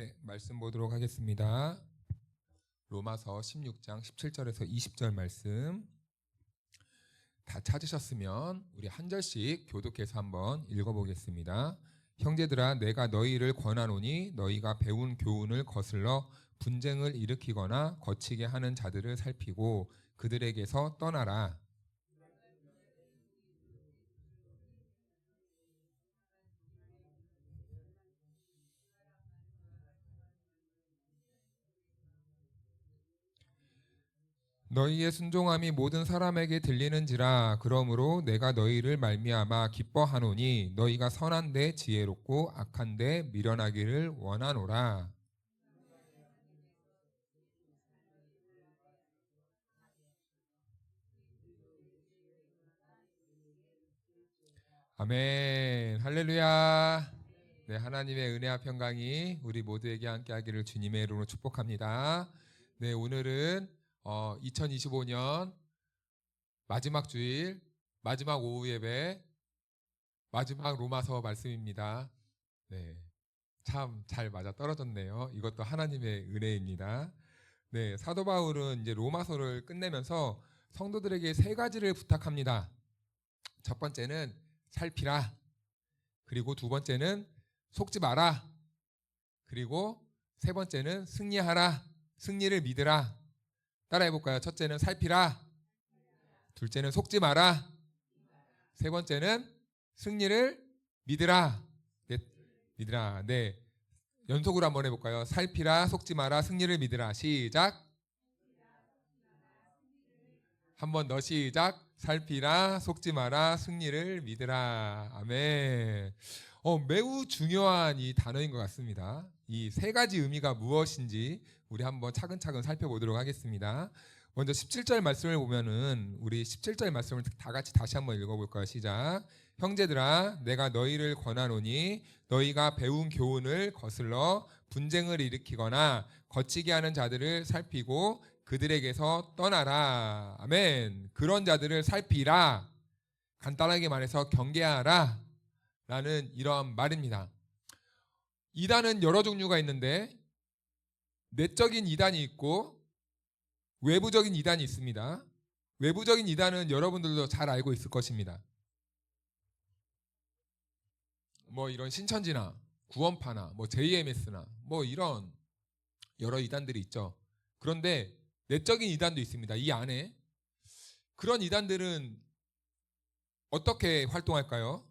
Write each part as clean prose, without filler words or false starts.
네, 말씀 보도록 하겠습니다. 로마서 16장 17절에서 20절 말씀 다 찾으셨으면 우리 한 절씩 교독해서 한번 읽어보겠습니다. 형제들아, 내가 너희를 권하노니 너희가 배운 교훈을 거슬러 분쟁을 일으키거나 거치게 하는 자들을 살피고 그들에게서 떠나라. 너희의 순종함이 모든 사람에게 들리는지라. 그러므로 내가 너희를 말미암아 기뻐하노니 너희가 선한데 지혜롭고 악한데 미련하기를 원하노라. 아멘. 할렐루야. 네, 하나님의 은혜와 평강이 우리 모두에게 함께하기를 주님의 이름으로 축복합니다. 네, 오늘은 2025년 마지막 주일, 마지막 오후 예배, 마지막 로마서 말씀입니다. 네, 참 잘 맞아 떨어졌네요. 이것도 하나님의 은혜입니다. 네, 사도 바울은 이제 로마서를 끝내면서 성도들에게 세 가지를 부탁합니다. 첫 번째는 살피라. 그리고 두 번째는 속지 마라. 그리고 세 번째는 승리하라. 승리를 믿으라. 따라해볼까요? 첫째는 살피라. 둘째는 속지 마라. 세 번째는 승리를 믿으라. 네, 믿으라. 네, 연속으로 한번 해볼까요? 살피라, 속지 마라, 승리를 믿으라. 시작. 한 번 더 시작. 살피라, 속지 마라, 승리를 믿으라. 아멘. 매우 중요한 이 단어인 것 같습니다. 이 세 가지 의미가 무엇인지 우리 한번 차근차근 살펴보도록 하겠습니다. 먼저 17절 말씀을 보면은 우리 17절 말씀을 다 같이 다시 한번 읽어볼까요? 시작. 형제들아, 내가 너희를 권하노니 너희가 배운 교훈을 거슬러 분쟁을 일으키거나 거치게 하는 자들을 살피고 그들에게서 떠나라. 아멘. 그런 자들을 살피라. 간단하게 말해서 경계하라 라는 이러한 말입니다. 이단은 여러 종류가 있는데 내적인 이단이 있고 외부적인 이단이 있습니다. 외부적인 이단은 여러분들도 잘 알고 있을 것입니다. 뭐 이런 신천지나 구원파나 뭐 JMS나 뭐 이런 여러 이단들이 있죠. 그런데 내적인 이단도 있습니다. 이 안에. 그런 이단들은 어떻게 활동할까요?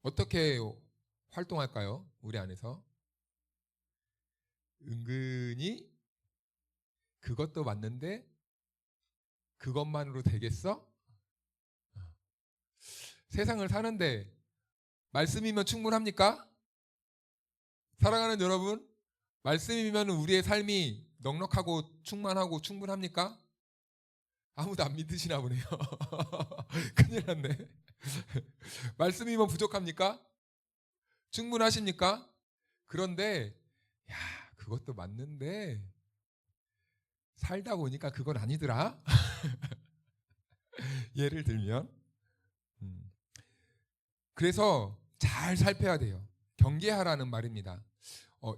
어떻게 활동할까요? 우리 안에서 은근히 그것도 맞는데 그것만으로 되겠어? 세상을 사는데 말씀이면 충분합니까? 사랑하는 여러분, 말씀이면 우리의 삶이 넉넉하고 충만하고 충분합니까? 아무도 안 믿으시나 보네요. 큰일 났네. 말씀이면 부족합니까? 충분하십니까? 그런데 그것도 맞는데 살다 보니까 그건 아니더라. 예를 들면 그래서 잘 살펴야 돼요. 경계하라는 말입니다.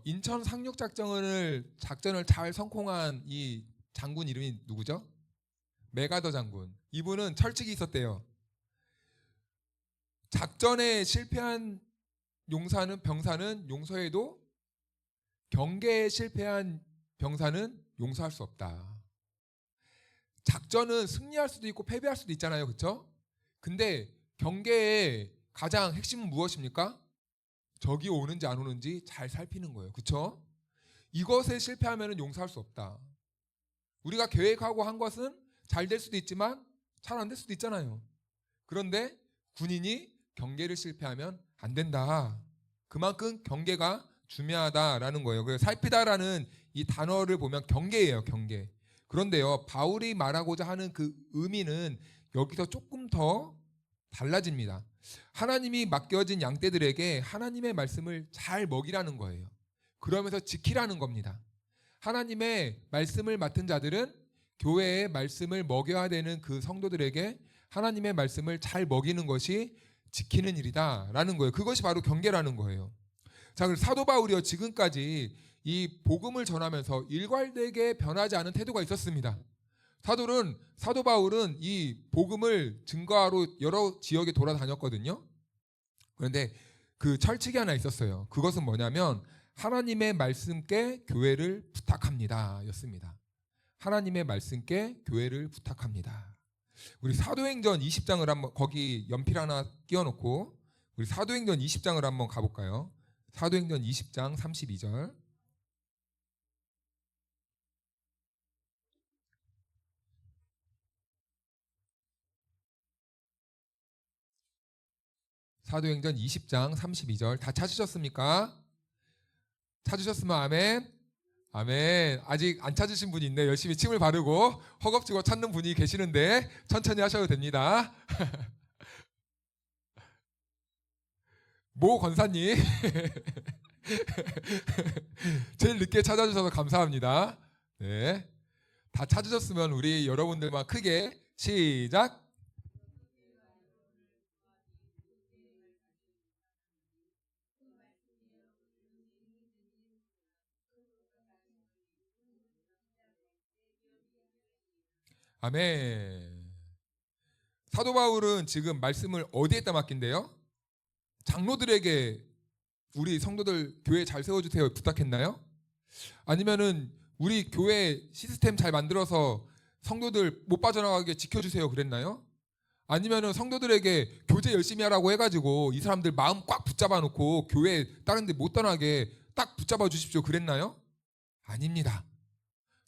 인천 상륙작전을 잘 성공한 이 장군 이름이 누구죠? 메가더 장군. 이분은 철칙이 있었대요. 작전에 실패한 병사는 용서해도 경계에 실패한 병사는 용서할 수 없다. 작전은 승리할 수도 있고 패배할 수도 있잖아요. 그렇죠? 근데 경계의 가장 핵심은 무엇입니까? 적이 오는지 안 오는지 잘 살피는 거예요. 그렇죠? 이것에 실패하면 용서할 수 없다. 우리가 계획하고 한 것은 잘 될 수도 있지만 잘 안 될 수도 있잖아요. 그런데 군인이 경계를 실패하면 안 된다. 그만큼 경계가 중요하다라는 거예요. 그래서 살피다라는 이 단어를 보면 경계예요. 경계. 그런데요, 바울이 말하고자 하는 그 의미는 여기서 조금 더 달라집니다. 하나님이 맡겨진 양떼들에게 하나님의 말씀을 잘 먹이라는 거예요. 그러면서 지키라는 겁니다. 하나님의 말씀을 맡은 자들은 교회의 말씀을 먹여야 되는 그 성도들에게 하나님의 말씀을 잘 먹이는 것이 지키는 일이다 라는 거예요. 그것이 바로 경계라는 거예요. 자, 그럼 사도 바울이요 지금까지 이 복음을 전하면서 일괄되게 변하지 않은 태도가 있었습니다. 사도 바울은 이 복음을 증거하러 여러 지역에 돌아다녔거든요. 그런데 그 철칙이 하나 있었어요. 그것은 뭐냐면 하나님의 말씀께 교회를 부탁합니다 였습니다. 하나님의 말씀께 교회를 부탁합니다. 우리 사도행전 20장을 한번 거기 연필 하나 끼워놓고 우리 사도행전 20장을 한번 가볼까요? 사도행전 20장 32절. 사도행전 20장 32절 다 찾으셨습니까? 찾으셨으면 아멘. 아멘. 아직 안 찾으신 분이 있네. 열심히 침을 바르고 허겁지겁 찾는 분이 계시는데 천천히 하셔도 됩니다. 모 권사님 제일 늦게 찾아주셔서 감사합니다. 네, 다 찾으셨으면 우리 여러분들만 크게 시작. 아멘. 사도 바울은 지금 말씀을 어디에다 맡긴대요? 장로들에게 우리 성도들 교회 잘 세워주세요 부탁했나요? 아니면은 우리 교회 시스템 잘 만들어서 성도들 못 빠져나가게 지켜주세요 그랬나요? 아니면은 성도들에게 교제 열심히 하라고 해가지고 이 사람들 마음 꽉 붙잡아 놓고 교회 다른 데 못 떠나게 딱 붙잡아 주십시오 그랬나요? 아닙니다.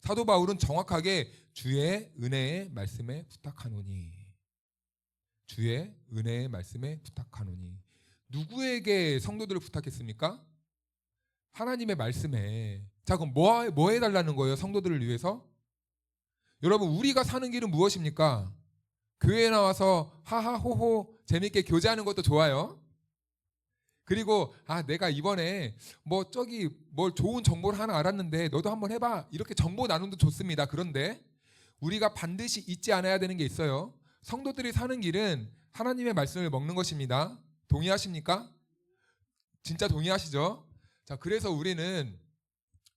사도 바울은 정확하게 주의 은혜의 말씀에 부탁하노니, 주의 은혜의 말씀에 부탁하노니. 누구에게 성도들을 부탁했습니까? 하나님의 말씀에. 자, 그럼 뭐 해달라는 거예요? 성도들을 위해서? 여러분, 우리가 사는 길은 무엇입니까? 교회에 나와서 하하호호 재밌게 교제하는 것도 좋아요. 그리고 내가 이번에 뭐 저기 뭘 좋은 정보를 하나 알았는데 너도 한번 해봐, 이렇게 정보 나눔도 좋습니다. 그런데 우리가 반드시 잊지 않아야 되는 게 있어요. 성도들이 사는 길은 하나님의 말씀을 먹는 것입니다. 동의하십니까? 진짜 동의하시죠? 자, 그래서 우리는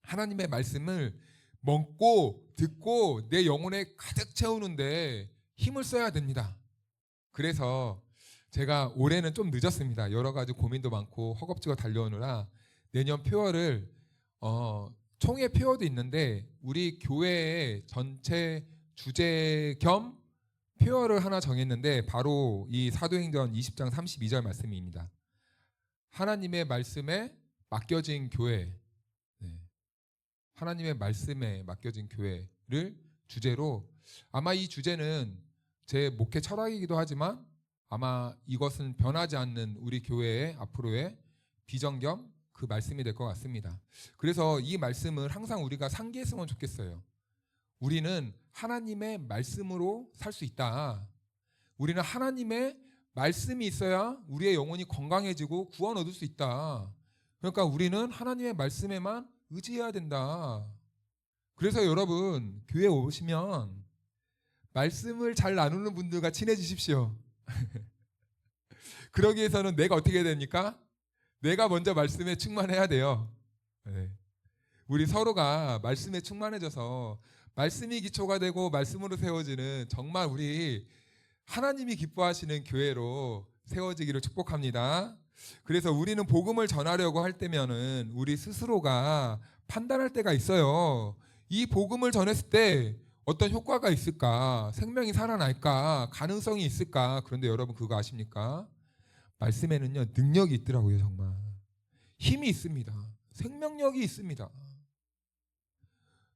하나님의 말씀을 먹고 듣고 내 영혼에 가득 채우는데 힘을 써야 됩니다. 그래서 제가 올해는 좀 늦었습니다. 여러 가지 고민도 많고 허겁지겁 달려오느라 내년 표어를 총회 표어도 있는데 우리 교회의 전체 주제 겸 표어를 하나 정했는데 바로 이 사도행전 20장 32절 말씀입니다. 하나님의 말씀에 맡겨진 교회. 네. 하나님의 말씀에 맡겨진 교회를 주제로, 아마 이 주제는 제 목회 철학이기도 하지만 아마 이것은 변하지 않는 우리 교회의 앞으로의 비전 겸 그 말씀이 될 것 같습니다. 그래서 이 말씀을 항상 우리가 상기했으면 좋겠어요. 우리는 하나님의 말씀으로 살 수 있다. 우리는 하나님의 말씀이 있어야 우리의 영혼이 건강해지고 구원 얻을 수 있다. 그러니까 우리는 하나님의 말씀에만 의지해야 된다. 그래서 여러분, 교회 오시면 말씀을 잘 나누는 분들과 친해지십시오. 그러기 위해서는 내가 어떻게 해야 됩니까? 내가 먼저 말씀에 충만해야 돼요. 네. 우리 서로가 말씀에 충만해져서 말씀이 기초가 되고 말씀으로 세워지는 정말 우리 하나님이 기뻐하시는 교회로 세워지기를 축복합니다. 그래서 우리는 복음을 전하려고 할 때면은 우리 스스로가 판단할 때가 있어요. 이 복음을 전했을 때 어떤 효과가 있을까? 생명이 살아날까? 가능성이 있을까? 그런데 여러분 그거 아십니까? 말씀에는요 능력이 있더라고요. 정말 힘이 있습니다. 생명력이 있습니다.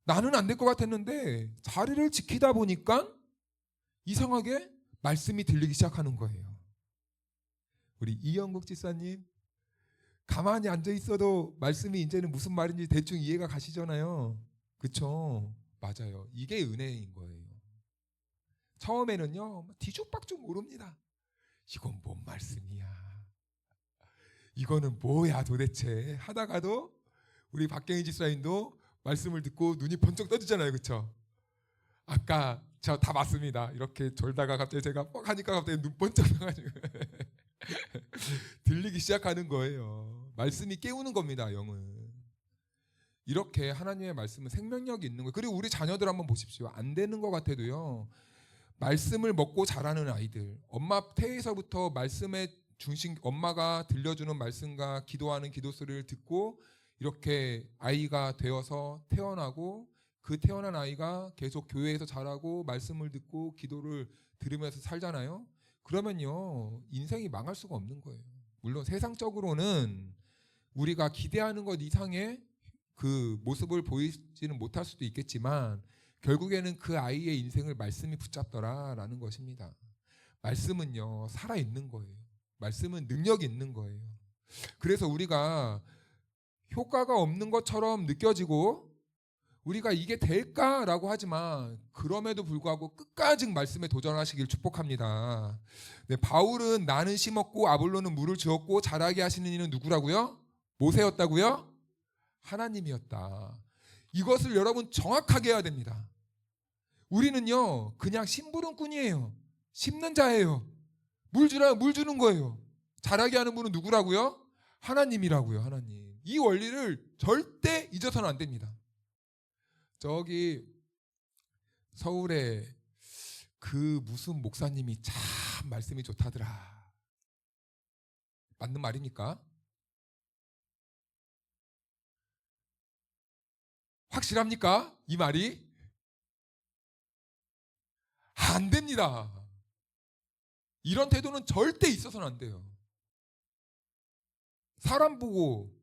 나는 안 될 것 같았는데 자리를 지키다 보니까 이상하게 말씀이 들리기 시작하는 거예요. 우리 이영국 집사님 가만히 앉아 있어도 말씀이 이제는 무슨 말인지 대충 이해가 가시잖아요. 그렇죠? 맞아요. 이게 은혜인 거예요. 처음에는요 뒤죽박죽 모릅니다. 이건 뭔 말씀이야, 이거는 뭐야 도대체 하다가도 우리 박경희 집사님도 말씀을 듣고 눈이 번쩍 떠지잖아요. 그렇죠? 아까 저 다 맞습니다. 이렇게 졸다가 갑자기 제가 뻑 하니까 갑자기 눈 번쩍 떠가지고 들리기 시작하는 거예요. 말씀이 깨우는 겁니다. 영은. 이렇게 하나님의 말씀은 생명력이 있는 거예요. 그리고 우리 자녀들 한번 보십시오. 안 되는 것 같아도요. 말씀을 먹고 자라는 아이들. 엄마 태에서부터 말씀의 중심, 엄마가 들려주는 말씀과 기도하는 기도 소리를 듣고 이렇게 아이가 되어서 태어나고 그 태어난 아이가 계속 교회에서 자라고 말씀을 듣고 기도를 들으면서 살잖아요. 그러면요 인생이 망할 수가 없는 거예요. 물론 세상적으로는 우리가 기대하는 것 이상의 그 모습을 보이지는 못할 수도 있겠지만 결국에는 그 아이의 인생을 말씀이 붙잡더라라는 것입니다. 말씀은요 살아있는 거예요. 말씀은 능력이 있는 거예요. 그래서 우리가 효과가 없는 것처럼 느껴지고 우리가 이게 될까라고 하지만 그럼에도 불구하고 끝까지 말씀에 도전하시길 축복합니다. 네, 바울은 나는 심었고 아볼로는 물을 주었고 자라게 하시는 이는 누구라고요? 모세였다고요? 하나님이었다. 이것을 여러분 정확하게 해야 됩니다. 우리는요 그냥 심부름꾼이에요. 심는 자예요. 물 주는 거예요. 자라게 하는 분은 누구라고요? 하나님이라고요. 하나님. 이 원리를 절대 잊어서는 안 됩니다. 저기 서울에 그 무슨 목사님이 참 말씀이 좋다더라. 맞는 말입니까? 확실합니까? 이 말이? 안 됩니다. 이런 태도는 절대 있어서는 안 돼요. 사람 보고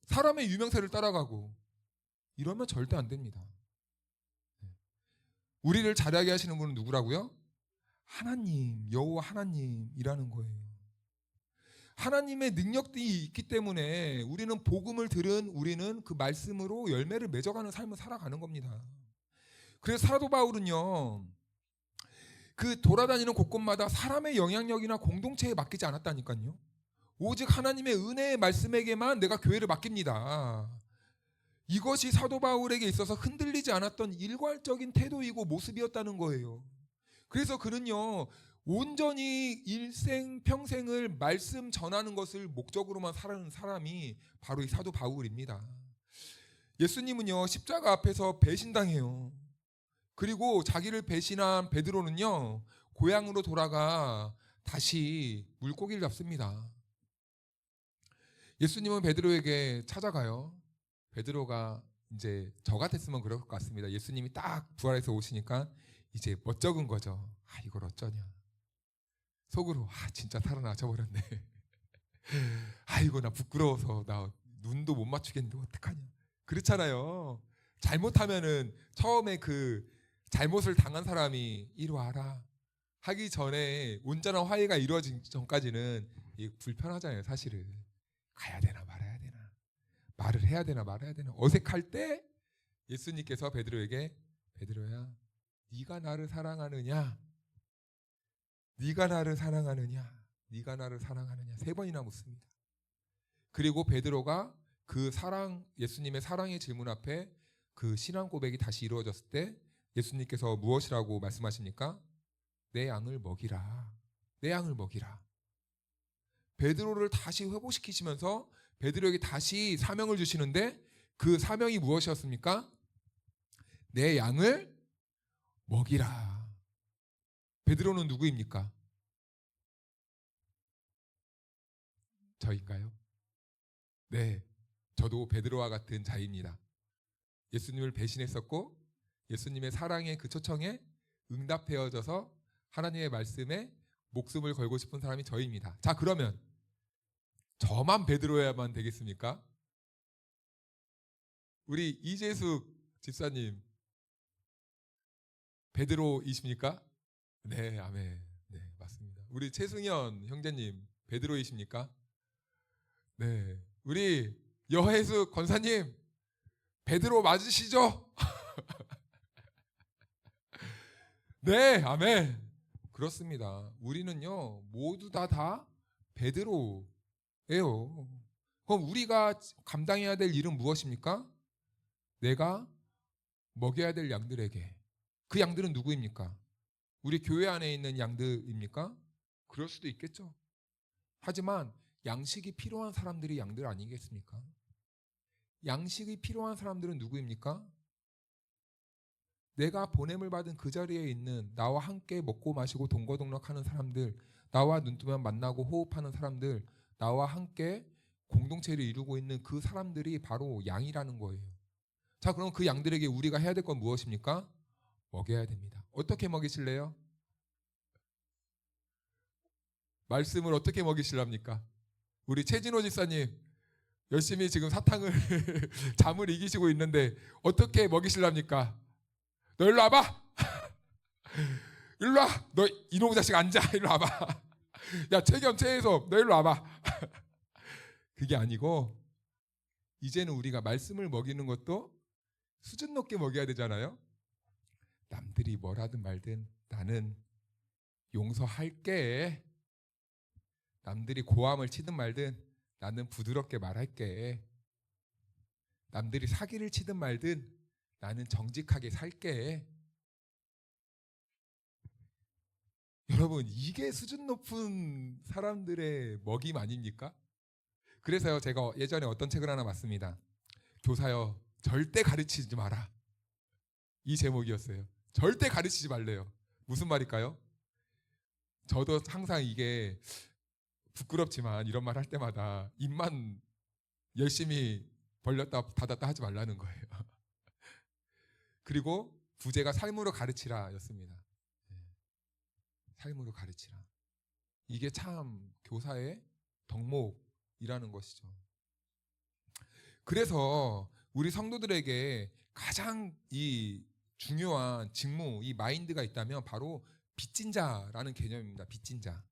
사람의 유명세를 따라가고 이러면 절대 안 됩니다. 우리를 자라게 하시는 분은 누구라고요? 하나님, 여호와 하나님이라는 거예요. 하나님의 능력들이 있기 때문에 우리는 복음을 들은 우리는 그 말씀으로 열매를 맺어가는 삶을 살아가는 겁니다. 그래서 사도 바울은요 그 돌아다니는 곳곳마다 사람의 영향력이나 공동체에 맡기지 않았다니까요. 오직 하나님의 은혜의 말씀에게만 내가 교회를 맡깁니다. 이것이 사도 바울에게 있어서 흔들리지 않았던 일괄적인 태도이고 모습이었다는 거예요. 그래서 그는요 온전히 일생 평생을 말씀 전하는 것을 목적으로만 살아가는 사람이 바로 이 사도 바울입니다. 예수님은요 십자가 앞에서 배신당해요. 그리고 자기를 배신한 베드로는요 고향으로 돌아가 다시 물고기를 잡습니다. 예수님은 베드로에게 찾아가요. 베드로가 이제 저 같았으면 그럴 것 같습니다. 예수님이 딱 부활해서 오시니까 이제 멋쩍은 거죠. 아 이걸 어쩌냐. 속으로 아 진짜 살아나져 버렸네. 아이고 나 부끄러워서 나 눈도 못 맞추겠는데 어떡하냐. 그렇잖아요. 잘못하면은 처음에 그 잘못을 당한 사람이 이리 와라 하기 전에 온전한 화해가 이루어진 전까지는 불편하잖아요. 사실은 가야 되나 말아야 되나 말을 해야 되나 말아야 되나 어색할 때 예수님께서 베드로에게 베드로야 네가 나를 사랑하느냐 네가 나를 사랑하느냐 네가 나를 사랑하느냐 3번이나 묻습니다. 그리고 베드로가 그 사랑 예수님의 사랑의 질문 앞에 그 신앙 고백이 다시 이루어졌을 때 예수님께서 무엇이라고 말씀하십니까? 내 양을 먹이라. 내 양을 먹이라. 베드로를 다시 회복시키시면서 베드로에게 다시 사명을 주시는데 그 사명이 무엇이었습니까? 내 양을 먹이라. 베드로는 누구입니까? 저인가요? 네, 저도 베드로와 같은 자입니다. 예수님을 배신했었고 예수님의 사랑의 그 초청에 응답해져서 하나님의 말씀에 목숨을 걸고 싶은 사람이 저입니다. 자 그러면 저만 베드로야만 되겠습니까? 우리 이재숙 집사님 베드로이십니까? 네, 아멘. 네, 맞습니다. 우리 최승현 형제님 베드로이십니까? 네, 우리 여혜숙 권사님 베드로 맞으시죠? 네, 아멘. 그렇습니다. 우리는요 모두 다 베드로예요. 그럼 우리가 감당해야 될 일은 무엇입니까? 내가 먹여야 될 양들에게. 그 양들은 누구입니까? 우리 교회 안에 있는 양들입니까? 그럴 수도 있겠죠. 하지만 양식이 필요한 사람들이 양들 아니겠습니까? 양식이 필요한 사람들은 누구입니까? 내가 보냄을 받은 그 자리에 있는 나와 함께 먹고 마시고 동거동락하는 사람들, 나와 눈뜨면 만나고 호흡하는 사람들, 나와 함께 공동체를 이루고 있는 그 사람들이 바로 양이라는 거예요. 자, 그럼 그 양들에게 우리가 해야 될 건 무엇입니까? 먹여야 됩니다. 어떻게 먹이실래요? 말씀을 어떻게 먹이실랍니까? 우리 최진호 집사님 열심히 지금 사탕을 잠을 이기시고 있는데 어떻게 먹이실랍니까? 너 일로 와봐. 일로 와. 너 이놈의 자식 앉아. 일로 와봐. 야, 최겸 최혜섭 너 일로 와봐. 그게 아니고 이제는 우리가 말씀을 먹이는 것도 수준 높게 먹여야 되잖아요. 남들이 뭐라든 말든 나는 용서할게. 남들이 고함을 치든 말든 나는 부드럽게 말할게. 남들이 사기를 치든 말든 나는 정직하게 살게. 여러분, 이게 수준 높은 사람들의 먹임 아닙니까? 그래서요, 제가 예전에 어떤 책을 하나 봤습니다. 교사여, 절대 가르치지 마라. 이 제목이었어요. 절대 가르치지 말래요. 무슨 말일까요? 저도 항상 이게 부끄럽지만 이런 말 할 때마다 입만 열심히 벌렸다 닫았다 하지 말라는 거예요. 그리고 부제가 삶으로 가르치라 였습니다. 삶으로 가르치라. 이게 참 교사의 덕목이라는 것이죠. 그래서 우리 성도들에게 가장 이 중요한 직무, 이 마인드가 있다면 바로 빚진 자라는 개념입니다. 빚진 자.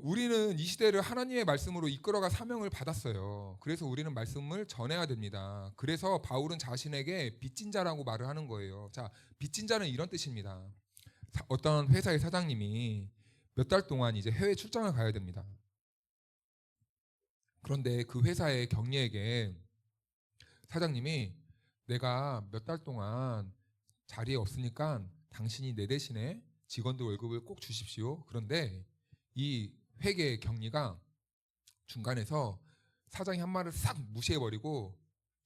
우리는 이 시대를 하나님의 말씀으로 이끌어갈 사명을 받았어요. 그래서 우리는 말씀을 전해야 됩니다. 그래서 바울은 자신에게 빚진 자라고 말을 하는 거예요. 자, 빚진 자는 이런 뜻입니다. 어떤 회사의 사장님이 몇 달 동안 이제 해외 출장을 가야 됩니다. 그런데 그 회사의 경리에게 사장님이 내가 몇 달 동안 자리에 없으니까 당신이 내 대신에 직원들 월급을 꼭 주십시오. 그런데 이 회계 경리가 중간에서 사장이 한 말을 싹 무시해버리고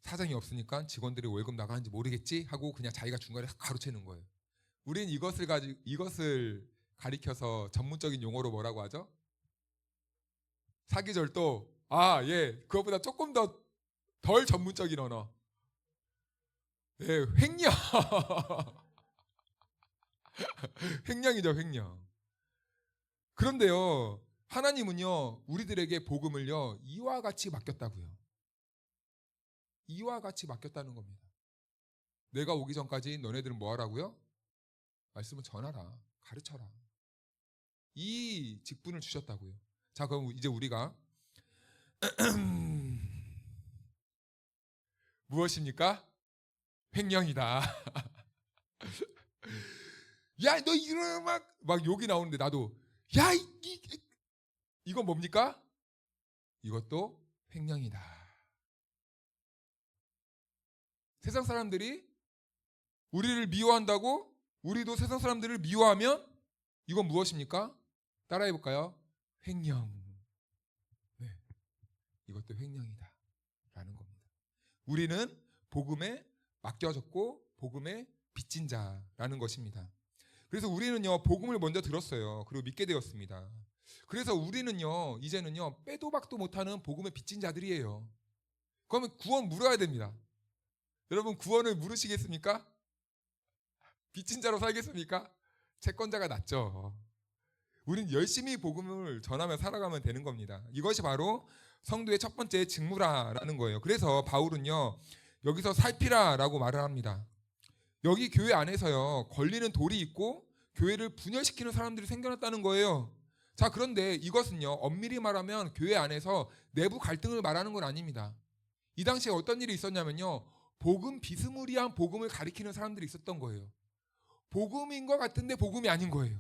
사장이 없으니까 직원들이 월급 나가는지 모르겠지 하고 그냥 자기가 중간에 가로채는 거예요. 우린 이것을 가리켜서 전문적인 용어로 뭐라고 하죠? 사기절도. 아, 예, 그것보다 조금 덜 전문적인 언어. 예, 횡령. 횡령이죠, 횡령. 그런데요, 하나님은요, 우리들에게 복음을요, 이와 같이 맡겼다고요. 이와 같이 맡겼다는 겁니다. 내가 오기 전까지 너네들은 뭐 하라고요? 말씀을 전하라, 가르쳐라. 이 직분을 주셨다고요. 자, 그럼 이제 우리가 무엇입니까? 횡령이다. 야, 너 이런 막 욕이 나오는데 나도 야, 이건 뭡니까? 이것도 횡령이다. 세상 사람들이 우리를 미워한다고 우리도 세상 사람들을 미워하면 이건 무엇입니까? 따라해 볼까요? 횡령. 네, 이것도 횡령이다 라는 겁니다. 우리는 복음에 맡겨졌고 복음에 빚진 자라는 것입니다. 그래서 우리는요, 복음을 먼저 들었어요. 그리고 믿게 되었습니다. 그래서 우리는요, 이제는요, 빼도 박도 못하는 복음의 빚진 자들이에요. 그러면 구원 물어야 됩니다. 여러분, 구원을 물으시겠습니까? 빚진 자로 살겠습니까? 채권자가 낫죠. 우린 열심히 복음을 전하며 살아가면 되는 겁니다. 이것이 바로 성도의 첫 번째 직무라는 거예요. 그래서 바울은요, 여기서 살피라라고 말을 합니다. 여기 교회 안에서요, 걸리는 돌이 있고 교회를 분열시키는 사람들이 생겨났다는 거예요. 자, 그런데 이것은요, 엄밀히 말하면 교회 안에서 내부 갈등을 말하는 건 아닙니다. 이 당시에 어떤 일이 있었냐면요, 복음 비스무리한 복음을 가리키는 사람들이 있었던 거예요. 복음인 것 같은데 복음이 아닌 거예요.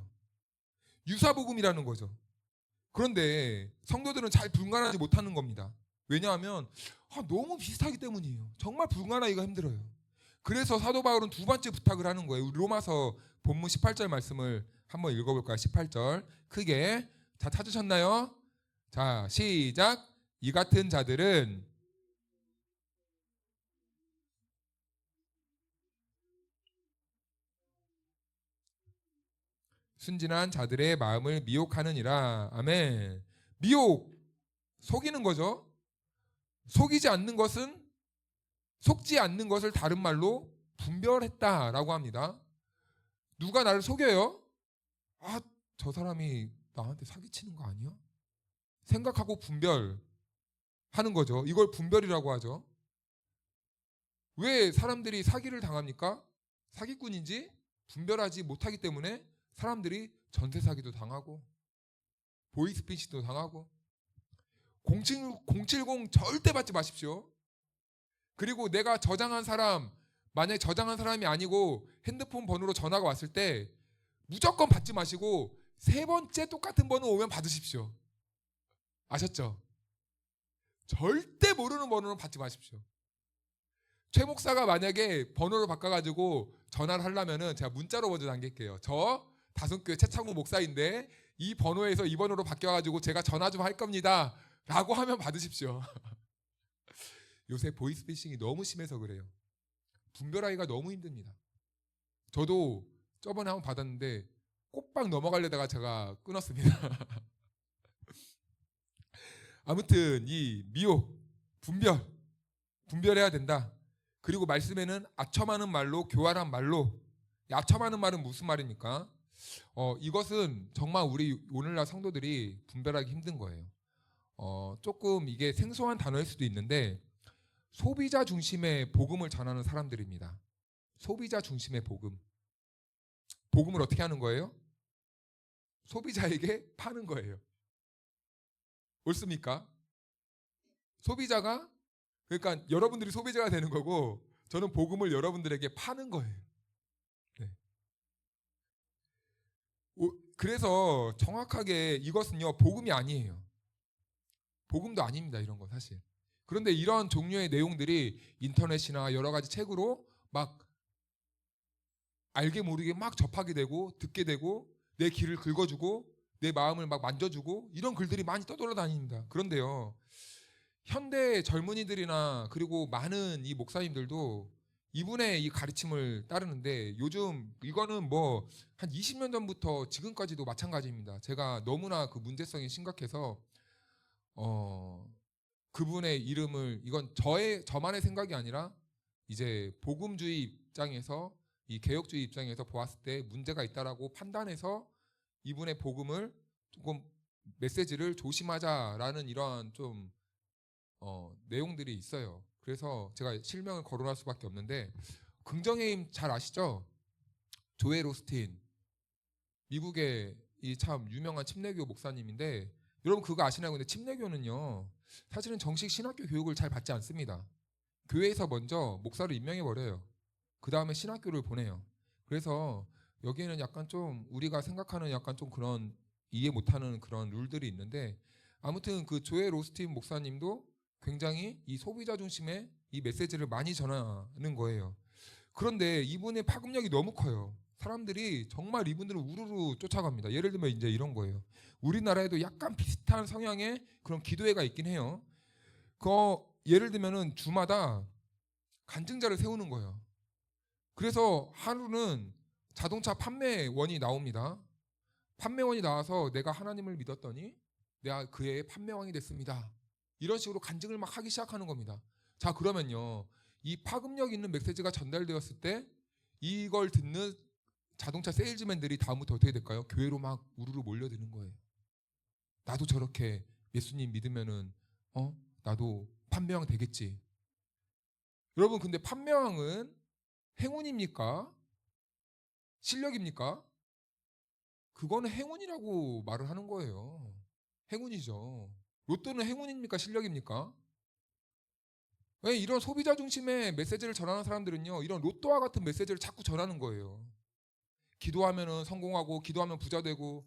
유사복음이라는 거죠. 그런데 성도들은 잘 분간하지 못하는 겁니다. 왜냐하면 너무 비슷하기 때문이에요. 정말 분간하기가 힘들어요. 그래서 사도 바울은 두 번째 부탁을 하는 거예요. 우리 로마서 본문 18절 말씀을 한번 읽어볼까요? 18절 크게 자, 찾으셨나요? 자, 시작. 이 같은 자들은 순진한 자들의 마음을 미혹하느니라. 아멘. 미혹, 속이는 거죠. 속이지 않는 것은, 속지 않는 것을 다른 말로 분별했다라고 합니다. 누가 나를 속여요? 아, 저 사람이 나한테 사기치는 거 아니야? 생각하고 분별하는 거죠. 이걸 분별이라고 하죠. 왜 사람들이 사기를 당합니까? 사기꾼인지 분별하지 못하기 때문에 사람들이 전세 사기도 당하고 보이스피싱도 당하고 070 절대 받지 마십시오. 그리고 내가 저장한 사람, 만약에 저장한 사람이 아니고 핸드폰 번호로 전화가 왔을 때 무조건 받지 마시고 세 번째 똑같은 번호 오면 받으십시오. 아셨죠? 절대 모르는 번호는 받지 마십시오. 최 목사가 만약에 번호를 바꿔가지고 전화를 하려면은 제가 문자로 먼저 남길게요. 저 다솜교회 최창우 목사인데 이 번호에서 이 번호로 바뀌어가지고 제가 전화 좀 할 겁니다 라고 하면 받으십시오. 요새 보이스피싱이 너무 심해서 그래요. 분별하기가 너무 힘듭니다. 저도 저번에 한번 받았는데 꽃빵 넘어가려다가 제가 끊었습니다. 아무튼 이 미혹, 분별해야 된다. 그리고 말씀에는 아첨하는 말로, 교활한 말로. 아첨하는 말은 무슨 말입니까? 이것은 정말 우리 오늘날 성도들이 분별하기 힘든 거예요. 조금 이게 생소한 단어일 수도 있는데 소비자 중심의 복음을 전하는 사람들입니다. 소비자 중심의 복음. 복음을 어떻게 하는 거예요? 소비자에게 파는 거예요. 옳습니까? 소비자가, 그러니까 여러분들이 소비자가 되는 거고 저는 복음을 여러분들에게 파는 거예요. 네. 그래서 정확하게 이것은요 복음이 아니에요. 복음도 아닙니다. 이런 거 사실. 그런데 이런 종류의 내용들이 인터넷이나 여러 가지 책으로 막 알게 모르게 막 접하게 되고 듣게 되고 내 귀를 긁어주고 내 마음을 막 만져주고 이런 글들이 많이 떠돌아다닙니다. 그런데요 현대 젊은이들이나 그리고 많은 이 목사님들도 이분의 이 가르침을 따르는데 요즘 이거는 뭐 한 20년 전부터 지금까지도 마찬가지입니다. 제가 너무나 그 문제성이 심각해서 그분의 이름을, 이건 저만의 생각이 아니라 이제 복음주의 입장에서, 이 개혁주의 입장에서 보았을 때 문제가 있다라고 판단해서 이분의 복음을 조금 메시지를 조심하자라는 이러한 좀 내용들이 있어요. 그래서 제가 실명을 거론할 수밖에 없는데, 긍정의 힘 잘 아시죠? 조엘 오스틴, 미국의 이 참 유명한 침례교 목사님인데, 여러분 그거 아시나요? 근데 침례교는요 사실은 정식 신학교 교육을 잘 받지 않습니다. 교회에서 먼저 목사를 임명해 버려요. 그 다음에 신학교를 보내요. 그래서 여기에는 약간 좀 우리가 생각하는 약간 좀 그런 이해 못하는 그런 룰들이 있는데, 아무튼 그 조엘 오스틴 목사님도 굉장히 이 소비자 중심의 이 메시지를 많이 전하는 거예요. 그런데 이분의 파급력이 너무 커요. 사람들이 정말 이분들을 우르르 쫓아갑니다. 예를 들면 이제 이런 거예요. 우리나라에도 약간 비슷한 성향의 그런 기도회가 있긴 해요. 예를 들면은 주마다 간증자를 세우는 거예요. 그래서 하루는 자동차 판매원이 나옵니다. 판매원이 나와서 내가 하나님을 믿었더니 내가 그의 판매왕이 됐습니다. 이런 식으로 간증을 막 하기 시작하는 겁니다. 자, 그러면요 이 파급력 있는 메시지가 전달되었을 때 이걸 듣는 자동차 세일즈맨들이 다음부터 어떻게 될까요? 교회로 막 우르르 몰려드는 거예요. 나도 저렇게 예수님 믿으면은 나도 판매왕 되겠지. 여러분 근데 판매왕은 행운입니까? 실력입니까? 그거는 행운이라고 말을 하는 거예요. 행운이죠. 로또는 행운입니까? 실력입니까? 왜 이런 소비자 중심의 메시지를 전하는 사람들은요 이런 로또와 같은 메시지를 자꾸 전하는 거예요. 기도하면은 성공하고 기도하면 부자 되고.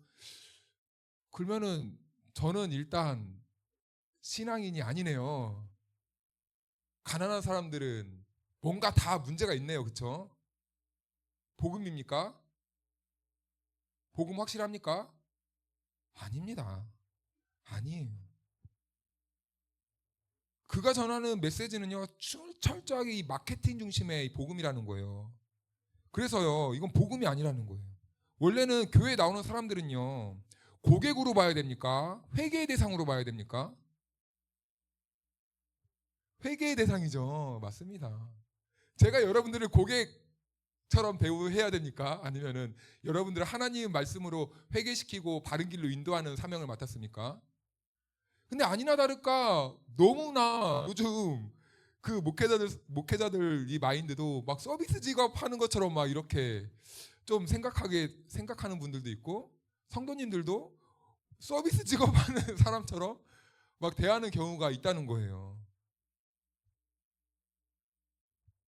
그러면은 저는 일단 신앙인이 아니네요. 가난한 사람들은 뭔가 다 문제가 있네요. 그렇죠? 복음입니까? 복음 확실합니까? 아닙니다. 아니에요. 그가 전하는 메시지는요, 철저하게 이 마케팅 중심의 이 복음이라는 거예요. 그래서요, 이건 복음이 아니라는 거예요. 원래는 교회에 나오는 사람들은요, 고객으로 봐야 됩니까? 회개의 대상으로 봐야 됩니까? 회개의 대상이죠. 맞습니다. 제가 여러분들을 고객처럼 대우해야 됩니까? 아니면은 여러분들을 하나님 말씀으로 회개시키고 바른 길로 인도하는 사명을 맡았습니까? 근데 아니나 다를까 너무나 요즘 그 목회자들 이 마인드도 막 서비스 직업하는 것처럼 막 이렇게 좀 생각하는 분들도 있고, 성도님들도 서비스 직업하는 사람처럼 막 대하는 경우가 있다는 거예요.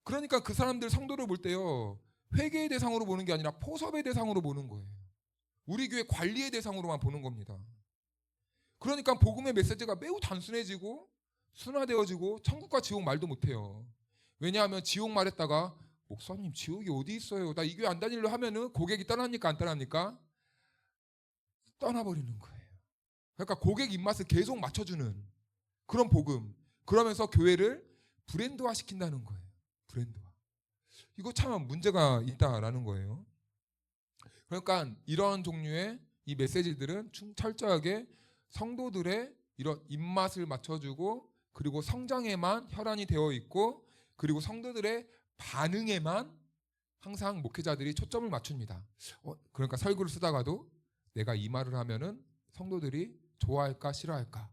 그러니까 그 사람들 성도를 볼 때요, 회개의 대상으로 보는 게 아니라 포섭의 대상으로 보는 거예요. 우리 교회 관리의 대상으로만 보는 겁니다. 그러니까 복음의 메시지가 매우 단순해지고 순화되어지고 천국과 지옥 말도 못해요. 왜냐하면 지옥 말했다가 목사님 지옥이 어디 있어요? 나 이 교회 안 다닐려 하면은 고객이 떠납니까 안 떠납니까? 떠나버리는 거예요. 그러니까 고객 입맛을 계속 맞춰주는 그런 복음. 그러면서 교회를 브랜드화 시킨다는 거예요. 브랜드화. 이거 참 문제가 있다라는 거예요. 그러니까 이런 종류의 이 메시지들은 철저하게 성도들의 이런 입맛을 맞춰주고, 그리고 성장에만 혈안이 되어 있고, 그리고 성도들의 반응에만 항상 목회자들이 초점을 맞춥니다. 그러니까 설교를 쓰다가도 내가 이 말을 하면은 성도들이 좋아할까 싫어할까.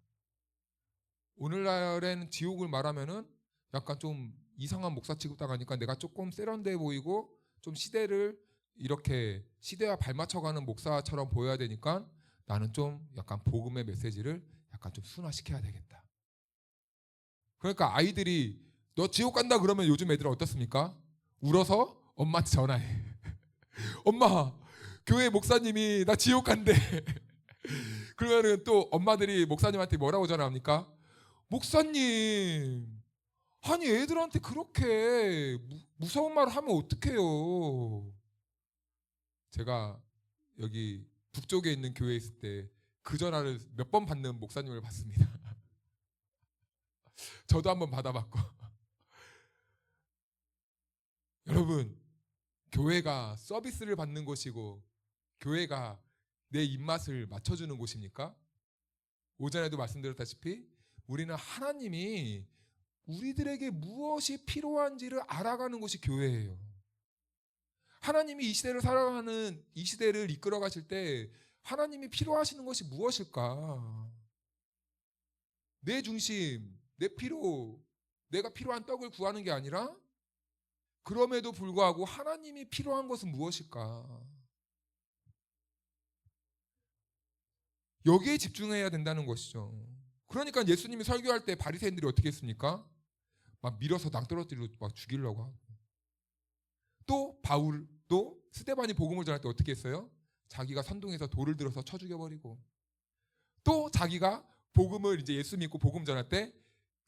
오늘날엔 지옥을 말하면은 약간 좀 이상한 목사 취급당하니까 내가 조금 세련돼 보이고 좀 시대를 이렇게 시대와 발맞춰가는 목사처럼 보여야 되니까 나는 좀 약간 복음의 메시지를 약간 좀 순화시켜야 되겠다. 그러니까 아이들이 너 지옥 간다 그러면 요즘 애들은 어떻습니까? 울어서 엄마한테 전화해. 엄마, 교회 목사님이 나 지옥 간대. 그러면은 또 엄마들이 목사님한테 뭐라고 전화합니까? 목사님, 아니 애들한테 그렇게 무서운 말을 하면 어떡해요? 제가 여기 북쪽에 있는 교회에 있을 때 그 전화를 몇 번 받는 목사님을 봤습니다. 저도 한번 받아봤고. 여러분, 교회가 서비스를 받는 곳이고 교회가 내 입맛을 맞춰주는 곳입니까? 오전에도 말씀드렸다시피 우리는 하나님이 우리들에게 무엇이 필요한지를 알아가는 곳이 교회예요. 하나님이 이 시대를 살아가는 이 시대를 이끌어 가실 때 하나님이 필요하시는 것이 무엇일까? 내 중심, 내 필요, 내가 필요한 떡을 구하는 게 아니라 그럼에도 불구하고 하나님이 필요한 것은 무엇일까? 여기에 집중해야 된다는 것이죠. 그러니까 예수님이 설교할 때 바리새인들이 어떻게 했습니까? 막 밀어서 낭떠러지로 막 죽이려고 하고, 또 바울도 스데반이 복음을 전할 때 어떻게 했어요? 자기가 선동해서 돌을 들어서 쳐 죽여버리고, 또 자기가 복음을 이제 예수 믿고 복음 전할 때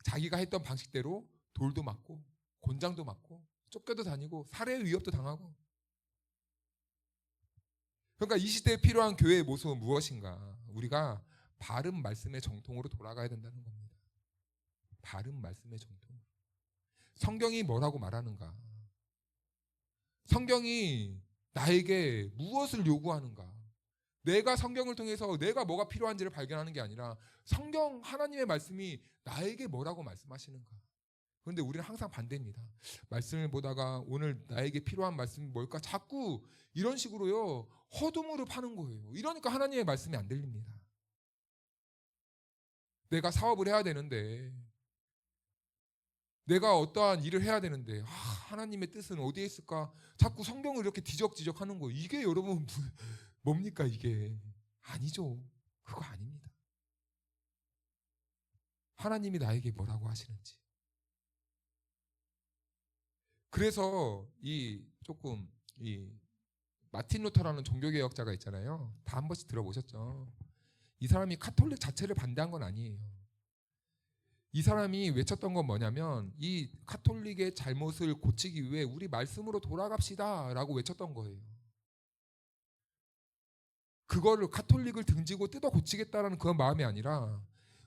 자기가 했던 방식대로 돌도 맞고 곤장도 맞고 쫓겨도 다니고 살해의 위협도 당하고. 그러니까 이 시대에 필요한 교회의 모습은 무엇인가? 우리가 바른 말씀의 정통으로 돌아가야 된다는 겁니다. 바른 말씀의 정통. 성경이 뭐라고 말하는가? 성경이 나에게 무엇을 요구하는가? 내가 성경을 통해서 내가 뭐가 필요한지를 발견하는 게 아니라 성경 하나님의 말씀이 나에게 뭐라고 말씀하시는가? 그런데 우리는 항상 반대입니다. 말씀을 보다가 오늘 나에게 필요한 말씀이 뭘까? 자꾸 이런 식으로요 허둥으로 파는 거예요. 이러니까 하나님의 말씀이 안 들립니다. 내가 사업을 해야 되는데, 내가 어떠한 일을 해야 되는데 하나님의 뜻은 어디에 있을까? 자꾸 성경을 이렇게 뒤적뒤적 하는 거예요. 이게 여러분 뭡니까 이게? 아니죠. 그거 아닙니다. 하나님이 나에게 뭐라고 하시는지. 그래서 이 마틴 루터라는 종교개혁자가 있잖아요. 다 한 번씩 들어보셨죠? 이 사람이 카톨릭 자체를 반대한 건 아니에요. 이 사람이 외쳤던 건 뭐냐면 이 카톨릭의 잘못을 고치기 위해 우리 말씀으로 돌아갑시다 라고 외쳤던 거예요. 그거를 가톨릭을 등지고 뜯어 고치겠다라는 그런 마음이 아니라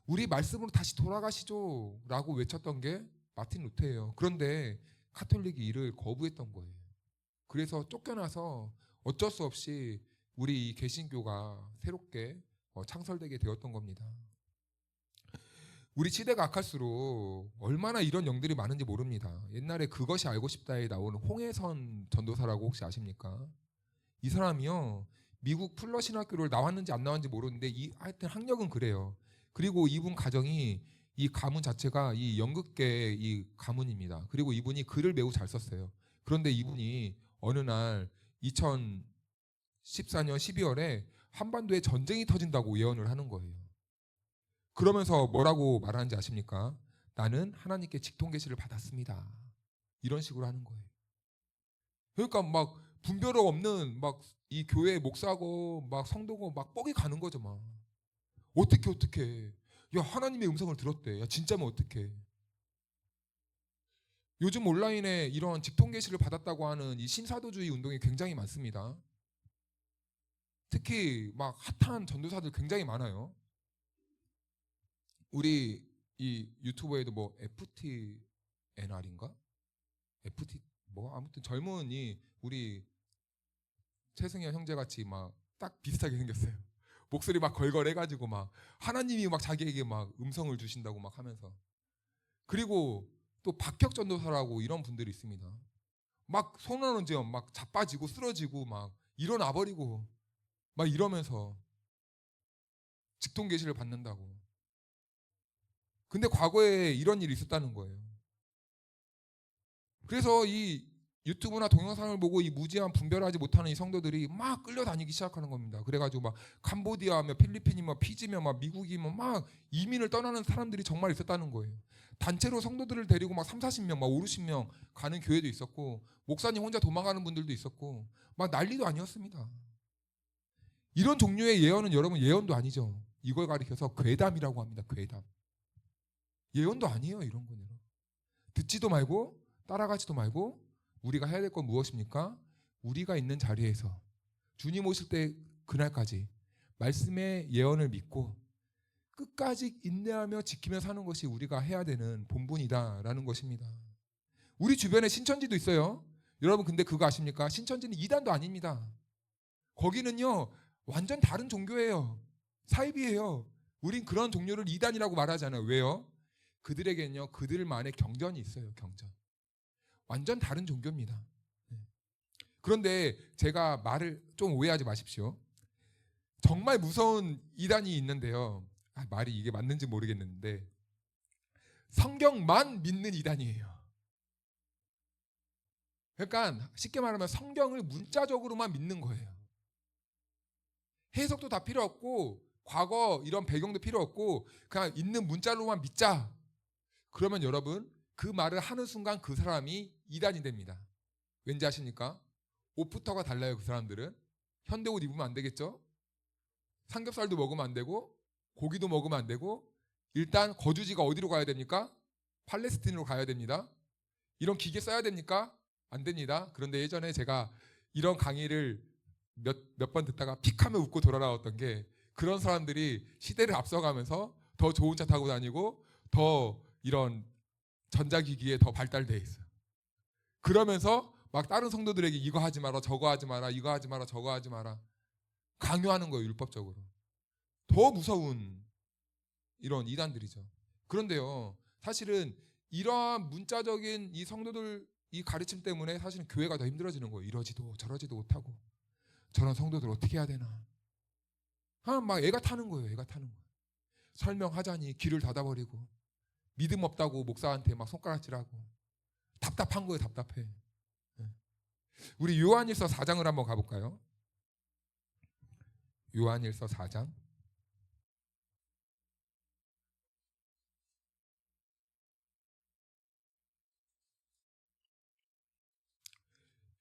우리 말씀으로 다시 돌아가시죠 라고 외쳤던 게 마틴 루터예요. 그런데 가톨릭이 이를 거부했던 거예요. 그래서 쫓겨나서 어쩔 수 없이 우리 이 개신교가 새롭게 창설되게 되었던 겁니다. 우리 시대가 악할수록 얼마나 이런 영들이 많은지 모릅니다. 옛날에 그것이 알고 싶다에 나오는 홍해선 전도사라고 혹시 아십니까? 이 사람이요, 미국 풀러 신학교를 나왔는지 안 나왔는지 모르는데 하여튼 학력은 그래요. 그리고 이분 가정이, 이 가문 자체가 이 연극계의 이 가문입니다. 그리고 이분이 글을 매우 잘 썼어요. 그런데 이분이 어느 날 2014년 12월에 한반도에 전쟁이 터진다고 예언을 하는 거예요. 그러면서 뭐라고 말하는지 아십니까? 나는 하나님께 직통 계시를 받았습니다. 이런 식으로 하는 거예요. 그러니까 막 분별력 없는 막 이 교회 목사고 막 성도고 막 뻑이 가는 거죠. 막 어떻게 야, 하나님의 음성을 들었대. 야, 진짜면 어떡해. 요즘 온라인에 이런 직통 계시를 받았다고 하는 이 신사도주의 운동이 굉장히 많습니다. 특히 막 핫한 전도사들 굉장히 많아요. 우리 이 유튜버에도 뭐 FTNR인가? FT 뭐 아무튼 젊은 이 우리 최승현 형제 같이 막 딱 비슷하게 생겼어요. 목소리 막 걸걸해가지고 막 하나님이 막 자기에게 막 음성을 주신다고 막 하면서. 그리고 또 박혁 전도사라고 이런 분들이 있습니다. 막 손을 얹으면 막 자빠지고 쓰러지고 막 일어나 버리고 막 이러면서 직통 계시를 받는다고. 근데 과거에 이런 일이 있었다는 거예요. 그래서 이 유튜브나 동영상을 보고 이 무지한 분별하지 못하는 이 성도들이 막 끌려다니기 시작하는 겁니다. 그래가지고 막 캄보디아며 필리핀이며 피지며 막 미국이며 막 이민을 떠나는 사람들이 정말 있었다는 거예요. 단체로 성도들을 데리고 막 3, 40명, 막 5, 60명 가는 교회도 있었고, 목사님 혼자 도망가는 분들도 있었고, 막 난리도 아니었습니다. 이런 종류의 예언은 여러분 예언도 아니죠. 이걸 가리켜서 괴담이라고 합니다. 괴담. 예언도 아니에요. 이런 거는. 듣지도 말고 따라가지도 말고 우리가 해야 될 건 무엇입니까? 우리가 있는 자리에서 주님 오실 때 그날까지 말씀의 예언을 믿고 끝까지 인내하며 지키며 사는 것이 우리가 해야 되는 본분이다라는 것입니다. 우리 주변에 신천지도 있어요. 여러분 근데 그거 아십니까? 신천지는 이단도 아닙니다. 거기는요 완전 다른 종교예요. 사이비예요. 우린 그런 종교를 이단이라고 말하잖아요. 왜요? 그들에게는요 그들만의 경전이 있어요. 경전. 완전 다른 종교입니다. 그런데 제가 말을 좀 오해하지 마십시오. 정말 무서운 이단이 있는데요. 말이 이게 맞는지 모르겠는데 성경만 믿는 이단이에요. 그러니까 쉽게 말하면 성경을 문자적으로만 믿는 거예요. 해석도 다 필요 없고 과거 이런 배경도 필요 없고 그냥 있는 문자로만 믿자. 그러면 여러분 그 말을 하는 순간 그 사람이 이단이 됩니다. 왠지 아십니까? 옷부터가 달라요. 그 사람들은. 현대옷 입으면 안 되겠죠? 삼겹살도 먹으면 안 되고 고기도 먹으면 안 되고 일단 거주지가 어디로 가야 됩니까? 팔레스틴으로 가야 됩니다. 이런 기계 써야 됩니까? 안 됩니다. 그런데 예전에 제가 이런 강의를 몇 번 듣다가 픽하면 웃고 돌아나왔던 게 그런 사람들이 시대를 앞서가면서 더 좋은 차 타고 다니고 더 이런 전자기기에 더 발달돼 있어요. 그러면서 막 다른 성도들에게 이거 하지 마라, 저거 하지 마라, 이거 하지 마라, 저거 하지 마라 강요하는 거예요. 율법적으로. 더 무서운 이런 이단들이죠. 그런데요 사실은 이러한 문자적인 이 성도들 이 가르침 때문에 사실은 교회가 더 힘들어지는 거예요. 이러지도 저러지도 못하고 저런 성도들 어떻게 해야 되나 막 애가 타는 거예요. 애가 타는 거예요. 설명하자니 귀를 닫아버리고 믿음 없다고 목사한테 막 손가락질하고 답답한 거예요. 답답해. 우리 요한일서 4장을 한번 가볼까요? 요한일서 4장.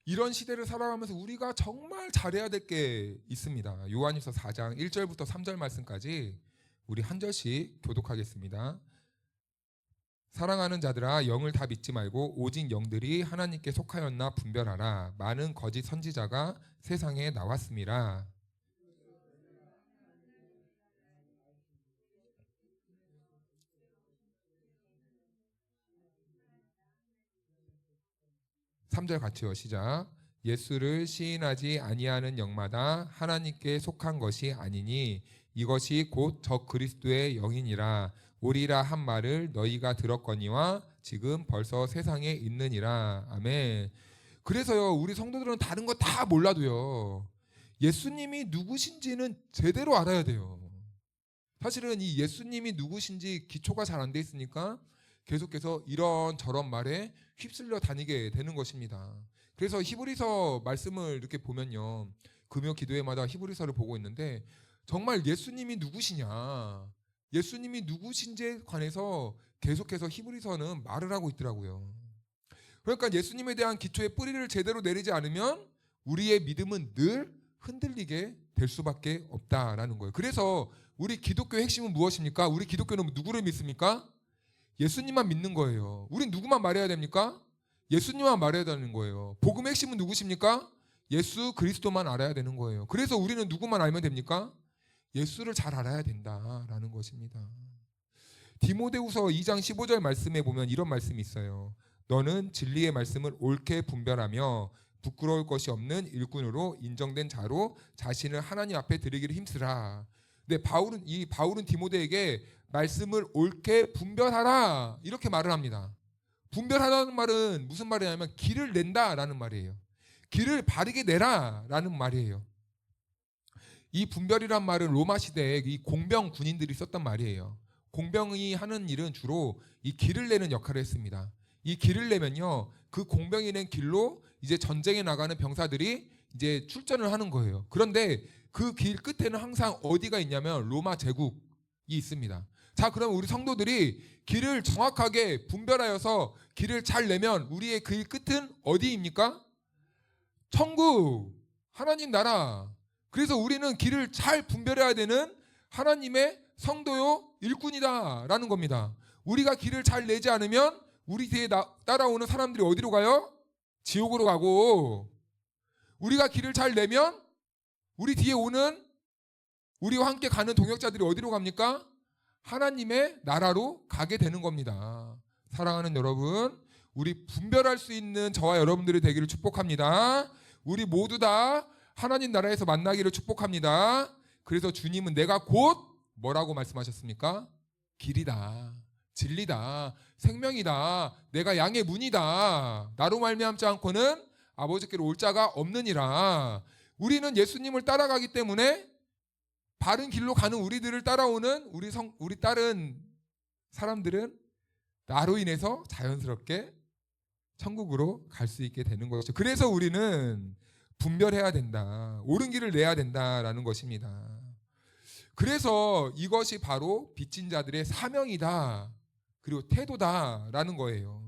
이런 시대를 살아가면서 우리가 정말 잘해야 될 게 있습니다. 요한일서 4장 1절부터 3절 말씀까지 우리 한 절씩 교독하겠습니다. 사랑하는 자들아 영을 다 믿지 말고 오직 영들이 하나님께 속하였나 분별하라. 많은 거짓 선지자가 세상에 나왔습니다. 3절 같이요. 시작. 예수를 시인하지 아니하는 영마다 하나님께 속한 것이 아니니 이것이 곧 적 그리스도의 영이니라. 오리라 한 말을 너희가 들었거니와 지금 벌써 세상에 있느니라. 아멘. 그래서요, 우리 성도들은 다른 거 다 몰라도요, 예수님이 누구신지는 제대로 알아야 돼요. 사실은 이 예수님이 누구신지 기초가 잘 안 돼 있으니까 계속해서 이런 저런 말에 휩쓸려 다니게 되는 것입니다. 그래서 히브리서 말씀을 이렇게 보면요, 금요 기도회마다 히브리서를 보고 있는데 정말 예수님이 누구시냐, 예수님이 누구신지에 관해서 계속해서 히브리서는 말을 하고 있더라고요. 그러니까 예수님에 대한 기초의 뿌리를 제대로 내리지 않으면 우리의 믿음은 늘 흔들리게 될 수밖에 없다라는 거예요. 그래서 우리 기독교의 핵심은 무엇입니까? 우리 기독교는 누구를 믿습니까? 예수님만 믿는 거예요. 우린 누구만 말해야 됩니까? 예수님만 말해야 되는 거예요. 복음의 핵심은 누구십니까? 예수 그리스도만 알아야 되는 거예요. 그래서 우리는 누구만 알면 됩니까? 예수를 잘 알아야 된다라는 것입니다. 디모데후서 2장 15절 말씀에 보면 이런 말씀이 있어요. 너는 진리의 말씀을 옳게 분별하며 부끄러울 것이 없는 일꾼으로 인정된 자로 자신을 하나님 앞에 드리기를 힘쓰라. 근데 바울은 디모데에게 말씀을 옳게 분별하라 이렇게 말을 합니다. 분별하라는 말은 무슨 말이냐면 길을 낸다라는 말이에요. 길을 바르게 내라라는 말이에요. 이 분별이란 말은 로마 시대에 이 공병 군인들이 썼단 말이에요. 공병이 하는 일은 주로 이 길을 내는 역할을 했습니다. 이 길을 내면요, 그 공병이 낸 길로 이제 전쟁에 나가는 병사들이 이제 출전을 하는 거예요. 그런데 그 길 끝에는 항상 어디가 있냐면 로마 제국이 있습니다. 자, 그럼 우리 성도들이 길을 정확하게 분별하여서 길을 잘 내면 우리의 그 끝은 어디입니까? 천국, 하나님 나라. 그래서 우리는 길을 잘 분별해야 되는 하나님의 성도요 일꾼이다라는 겁니다. 우리가 길을 잘 내지 않으면 우리 뒤에 따라오는 사람들이 어디로 가요? 지옥으로 가고, 우리가 길을 잘 내면 우리 뒤에 오는 우리와 함께 가는 동역자들이 어디로 갑니까? 하나님의 나라로 가게 되는 겁니다. 사랑하는 여러분, 우리 분별할 수 있는 저와 여러분들이 되기를 축복합니다. 우리 모두 다 하나님 나라에서 만나기를 축복합니다. 그래서 주님은 내가 곧 뭐라고 말씀하셨습니까? 길이다, 진리다, 생명이다, 내가 양의 문이다, 나로 말미암지 않고는 아버지께로 올 자가 없느니라. 우리는 예수님을 따라가기 때문에 바른 길로 가는 우리들을 따라오는 우리 다른 사람들은 나로 인해서 자연스럽게 천국으로 갈 수 있게 되는 것이죠. 그래서 우리는 분별해야 된다, 옳은 길을 내야 된다라는 것입니다. 그래서 이것이 바로 빚진 자들의 사명이다, 그리고 태도다라는 거예요.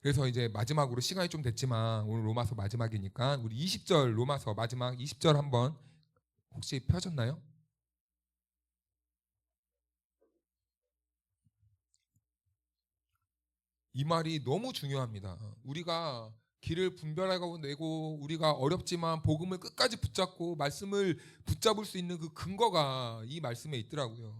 그래서 이제 마지막으로 시간이 좀 됐지만 오늘 로마서 마지막이니까 우리 20절, 로마서 마지막 20절 한번 혹시 펴졌나요? 이 말이 너무 중요합니다. 우리가 길을 분별하고 내고 우리가 어렵지만 복음을 끝까지 붙잡고 말씀을 붙잡을 수 있는 그 근거가 이 말씀에 있더라고요.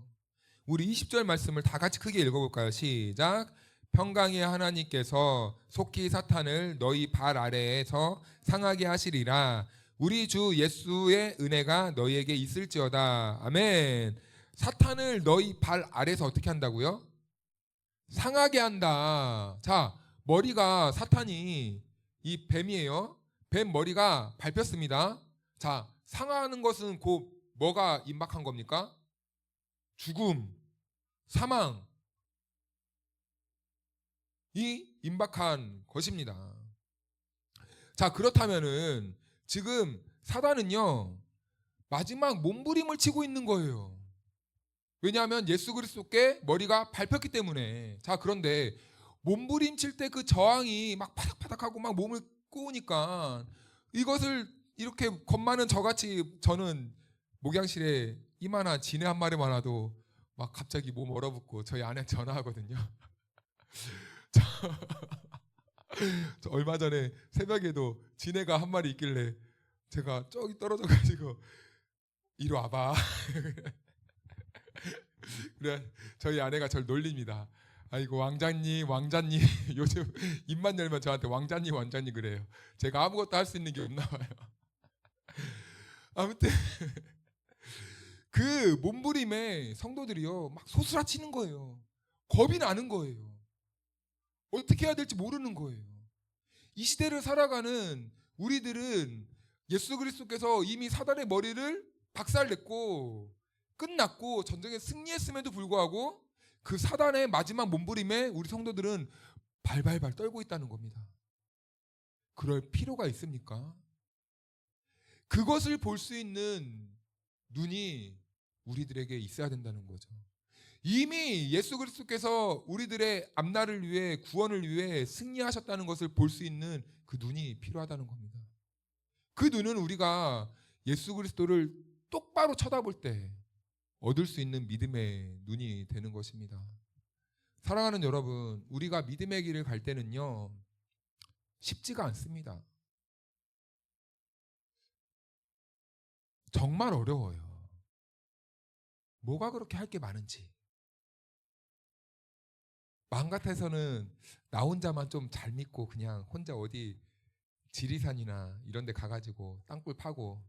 우리 20절 말씀을 다 같이 크게 읽어볼까요? 시작. 평강의 하나님께서 속히 사탄을 너희 발 아래에서 상하게 하시리라. 우리 주 예수의 은혜가 너희에게 있을지어다. 아멘. 사탄을 너희 발 아래에서 어떻게 한다고요? 상하게 한다. 자, 머리가 사탄이 이 뱀이에요. 뱀 머리가 밟혔습니다. 자, 상하는 것은 곧 뭐가 임박한 겁니까? 죽음, 사망, 이 임박한 것입니다. 자, 그렇다면은 지금 사단은요 마지막 몸부림을 치고 있는 거예요. 왜냐하면 예수 그리스도께 머리가 밟혔기 때문에. 자, 그런데 몸부림 칠 때 그 저항이 막 파닥파닥하고 막 몸을 꼬우니까 이것을 이렇게 겁많은 저같이, 저는 목양실에 이만한 지네 한 마리만 와도 막 갑자기 몸 얼어붙고 저희 아내 전화하거든요. 저 얼마 전에 새벽에도 지네가 한 마리 있길래 제가 저기 떨어져 가지고 이리 와봐. 그래, 저희 아내가 저를 놀립니다. 아이고 왕자님 왕자님 요즘 입만 열면 저한테 왕자님 왕자님 그래요. 제가 아무것도 할 수 있는 게 없나 봐요. 아무튼 그 몸부림에 성도들이요 막 소스라치는 거예요. 겁이 나는 거예요. 어떻게 해야 될지 모르는 거예요. 이 시대를 살아가는 우리들은 예수 그리스도께서 이미 사단의 머리를 박살냈고 끝났고 전쟁에 승리했음에도 불구하고 그 사단의 마지막 몸부림에 우리 성도들은 발발발 떨고 있다는 겁니다. 그럴 필요가 있습니까? 그것을 볼 수 있는 눈이 우리들에게 있어야 된다는 거죠. 이미 예수 그리스도께서 우리들의 앞날을 위해 구원을 위해 승리하셨다는 것을 볼 수 있는 그 눈이 필요하다는 겁니다. 그 눈은 우리가 예수 그리스도를 똑바로 쳐다볼 때 얻을 수 있는 믿음의 눈이 되는 것입니다. 사랑하는 여러분, 우리가 믿음의 길을 갈 때는요 쉽지가 않습니다. 정말 어려워요. 뭐가 그렇게 할 게 많은지. 마음 같아서는 나 혼자만 좀 잘 믿고 그냥 혼자 어디 지리산이나 이런 데 가가지고 땅굴 파고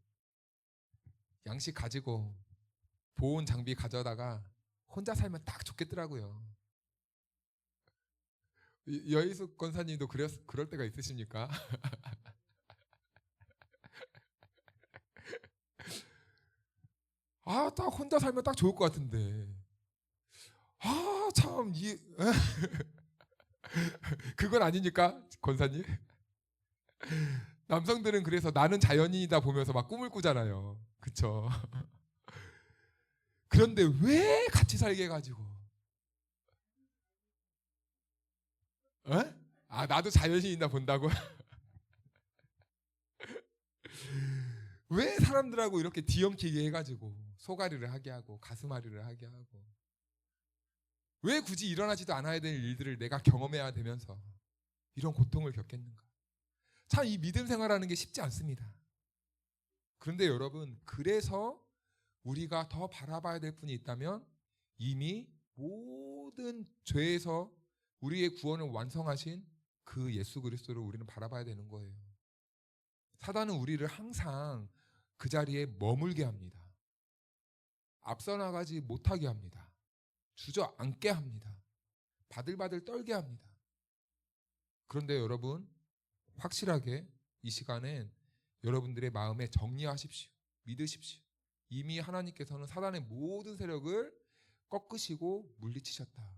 양식 가지고 보온 장비 가져다가 혼자 살면 딱 좋겠더라고요. 여의숙 권사님도 그럴 때가 있으십니까? 아, 딱 혼자 살면 딱 좋을 것 같은데. 아, 참, 그건 아니니까, 권사님? 남성들은 그래서 나는 자연인이다 보면서 막 꿈을 꾸잖아요. 그쵸? 그런데 왜 같이 살게 해가지고? 에? 아, 나도 자연인이다 본다고? 왜 사람들하고 이렇게 뒤엉키게 해가지고 소가리를 하게 하고 가슴앓이를 하게 하고 왜 굳이 일어나지도 않아야 될 일들을 내가 경험해야 되면서 이런 고통을 겪겠는가? 참 이 믿음 생활하는 게 쉽지 않습니다. 그런데 여러분, 그래서 우리가 더 바라봐야 될 분이 있다면 이미 모든 죄에서 우리의 구원을 완성하신 그 예수 그리스도를 우리는 바라봐야 되는 거예요. 사단은 우리를 항상 그 자리에 머물게 합니다. 앞서 나가지 못하게 합니다. 주저앉게 합니다. 바들바들 떨게 합니다. 그런데 여러분, 확실하게 이 시간엔 여러분들의 마음에 정리하십시오. 믿으십시오. 이미 하나님께서는 사단의 모든 세력을 꺾으시고 물리치셨다.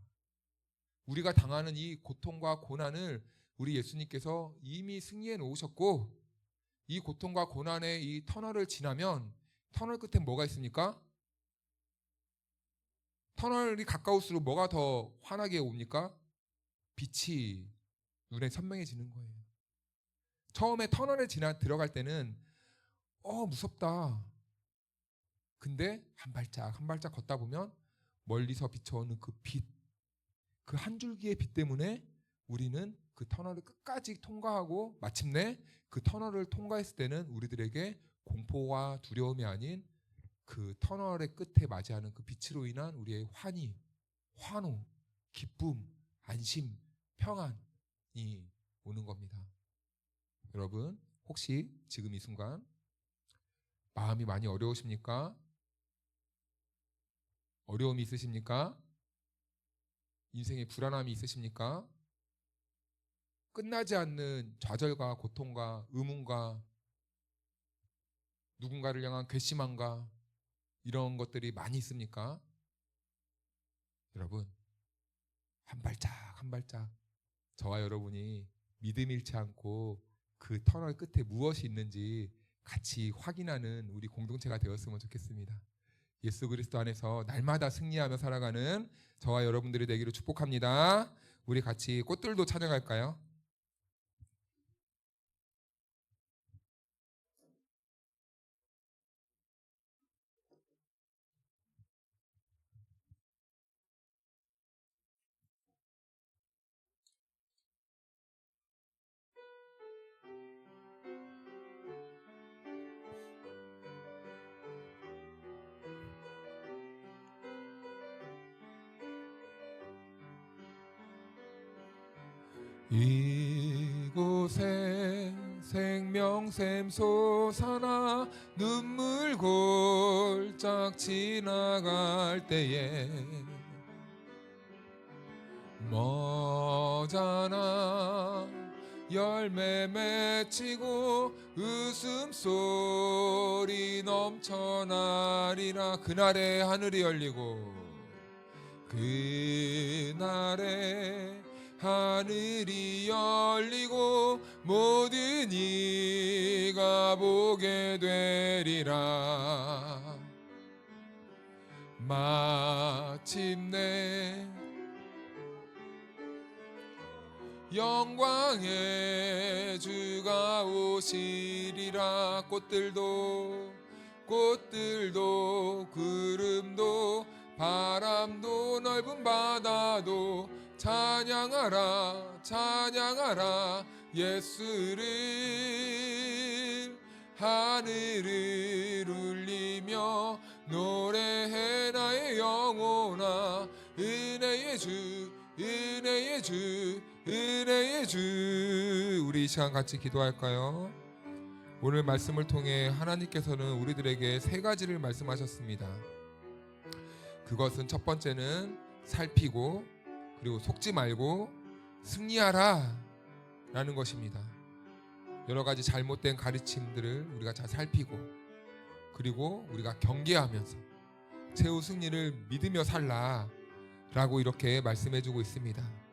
우리가 당하는 이 고통과 고난을 우리 예수님께서 이미 승리해 놓으셨고 이 고통과 고난의 이 터널을 지나면 터널 끝에 뭐가 있습니까? 터널이 가까울수록 뭐가 더 환하게 옵니까? 빛이 눈에 선명해지는 거예요. 처음에 터널에 들어갈 때는 무섭다. 근데 한 발짝 한 발짝 걷다 보면 멀리서 비춰오는 그 빛, 그 한 줄기의 빛 때문에 우리는 그 터널을 끝까지 통과하고 마침내 그 터널을 통과했을 때는 우리들에게 공포와 두려움이 아닌 그 터널의 끝에 맞이하는 그 빛으로 인한 우리의 환희, 환호, 기쁨, 안심, 평안이 오는 겁니다. 여러분, 혹시 지금 이 순간 마음이 많이 어려우십니까? 어려움이 있으십니까? 인생에 불안함이 있으십니까? 끝나지 않는 좌절과 고통과 의문과 누군가를 향한 괘씸함과 이런 것들이 많이 있습니까? 여러분, 한 발짝 한 발짝 저와 여러분이 믿음 잃지 않고 그 터널 끝에 무엇이 있는지 같이 확인하는 우리 공동체가 되었으면 좋겠습니다. 예수 그리스도 안에서 날마다 승리하며 살아가는 저와 여러분들이 되기를 축복합니다. 우리 같이 꽃들도 찬양할까요? 이곳에 생명샘 솟아나 눈물 골짝 지나갈 때에 머잖아 열매 맺히고 웃음소리 넘쳐나리라. 그날에 하늘이 열리고 그날에 하늘이 열리고 모든 이가 보게 되리라. 마침내 영광의 주가 오시리라. 꽃들도 구름도 바람도 넓은 바다도 찬양하라 찬양하라 예수를. 하늘을 울리며 노래해 나의 영혼아. 은혜의 주 은혜의 주 은혜의 주. 우리 이 시간 같이 기도할까요? 오늘 말씀을 통해 하나님께서는 우리들에게 세 가지를 말씀하셨습니다. 그것은 첫 번째는 살피고, 그리고 속지 말고 승리하라 라는 것입니다. 여러 가지 잘못된 가르침들을 우리가 잘 살피고, 그리고 우리가 경계하면서 최후 승리를 믿으며 살라 라고 이렇게 말씀해주고 있습니다.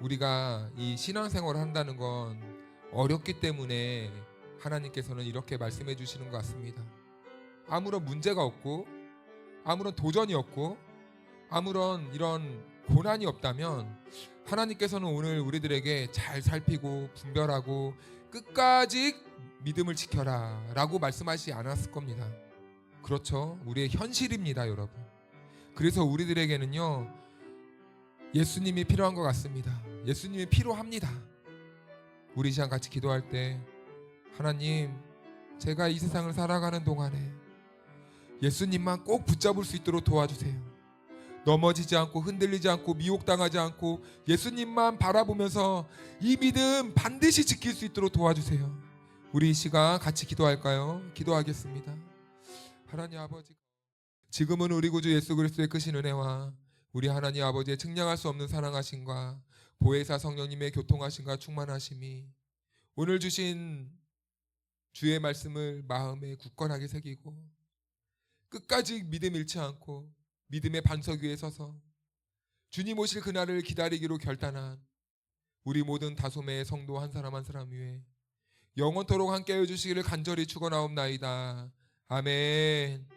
우리가 이 신앙생활을 한다는 건 어렵기 때문에 하나님께서는 이렇게 말씀해 주시는 것 같습니다. 아무런 문제가 없고, 아무런 도전이 없고, 아무런 이런 고난이 없다면 하나님께서는 오늘 우리들에게 잘 살피고 분별하고 끝까지 믿음을 지켜라 라고 말씀하시지 않았을 겁니다. 그렇죠? 우리의 현실입니다, 여러분. 그래서 우리들에게는요, 예수님이 필요한 것 같습니다. 예수님이 필요합니다. 우리 시간 같이 기도할 때, 하나님, 제가 이 세상을 살아가는 동안에 예수님만 꼭 붙잡을 수 있도록 도와주세요. 넘어지지 않고 흔들리지 않고 미혹당하지 않고 예수님만 바라보면서 이 믿음 반드시 지킬 수 있도록 도와주세요. 우리 이 시간 같이 기도할까요? 기도하겠습니다. 하나님 아버지, 지금은 우리 구주 예수 그리스도의 크신 은혜와 우리 하나님 아버지의 측량할 수 없는 사랑하심과 보혜사 성령님의 교통하심과 충만하심이 오늘 주신 주의 말씀을 마음에 굳건하게 새기고 끝까지 믿음 잃지 않고 믿음의 반석 위에 서서 주님 오실 그날을 기다리기로 결단한 우리 모든 다소매의 성도 한 사람 한 사람 위에 영원토록 함께해 주시기를 간절히 축원하옵나이다. 아멘.